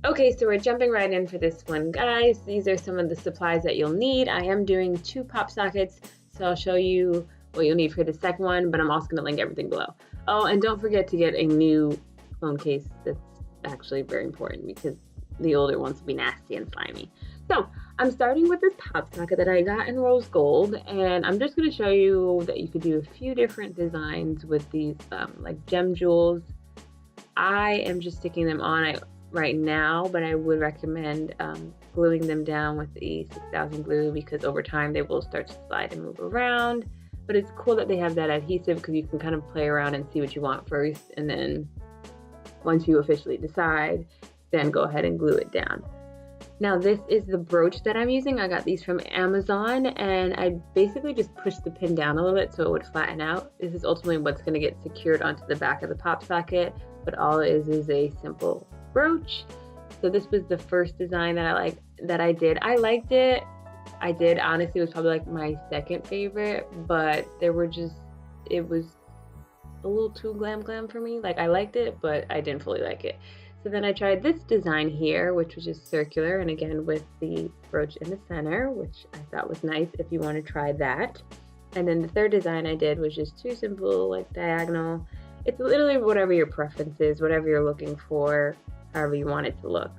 Okay, so we're jumping right in for this one, guys. These are some of the supplies that you'll need. I am doing 2 pop sockets, so I'll show you what you'll need for the second one, but I'm also going to link everything below. Oh, and don't forget to get a new phone case. That's actually very important because the older ones will be nasty and slimy. So I'm starting with this pop socket that I got in rose gold, and I'm just going to show you that you could do a few different designs with these like gem jewels. I am just sticking them on right now, but I would recommend gluing them down with the E6000 glue because over time they will start to slide and move around. But it's cool that they have that adhesive because you can kind of play around and see what you want first, and then once you officially decide, then go ahead and glue it down. Now this is the brooch that I'm using. I got these from Amazon, and I basically just pushed the pin down a little bit so it would flatten out. This is ultimately what's going to get secured onto the back of the pop socket, but all it is a simple brooch. So this was the first design that I did. I liked it. I did honestly, it was probably like my second favorite, but it was a little too glam for me. Like, I liked it, but I didn't fully like it. So then I tried this design here, which was just circular, and again with the brooch in the center, which I thought was nice if you want to try that. And then the third design I did was just too simple, like diagonal. It's literally whatever your preference is, whatever you're looking for, however you want it to look.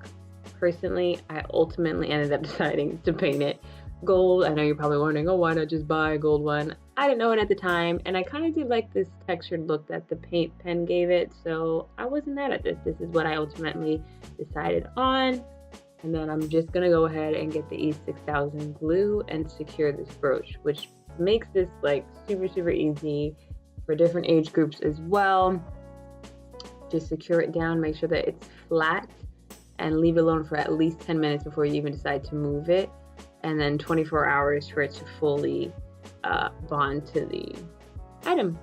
Personally, I ultimately ended up deciding to paint it gold. I know you're probably wondering, oh, why not just buy a gold one? I didn't know it at the time, and I kind of did like this textured look that the paint pen gave it, so I wasn't mad at this. This is what I ultimately decided on. And then I'm just gonna go ahead and get the E6000 glue and secure this brooch, which makes this like super easy for different age groups as well. Just secure it down, make sure that it's flat, and leave it alone for at least 10 minutes before you even decide to move it, and then 24 hours for it to fully bond to the item.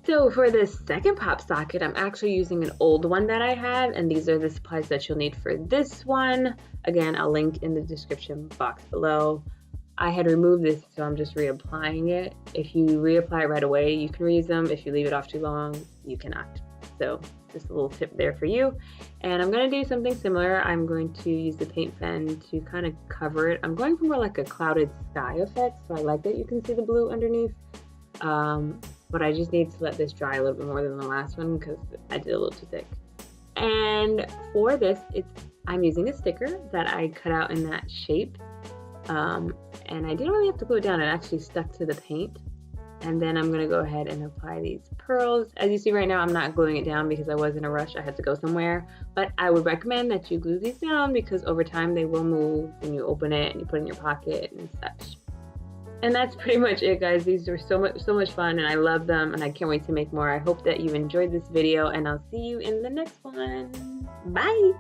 So for the second pop socket, I'm actually using an old one that I had, and these are the supplies that you'll need for this one. Again, I'll link in the description box below. I had removed this, so I'm just reapplying it. If you reapply it right away, you can reuse them. If you leave it off too long, you cannot. So just a little tip there for you. And I'm gonna do something similar. I'm going to use the paint pen to kind of cover it. I'm going for more like a clouded sky effect, so I like that you can see the blue underneath. But I just need to let this dry a little bit more than the last one because I did a little too thick. And for this, I'm using a sticker that I cut out in that shape. And I didn't really have to glue it down. It actually stuck to the paint. And then I'm gonna go ahead and apply these pearls. As you see right now, I'm not gluing it down because I was in a rush. I had to go somewhere. But I would recommend that you glue these down because over time they will move when you open it and you put it in your pocket and such. And that's pretty much it, guys. These were so much fun, and I love them, and I can't wait to make more. I hope that you enjoyed this video, and I'll see you in the next one. Bye!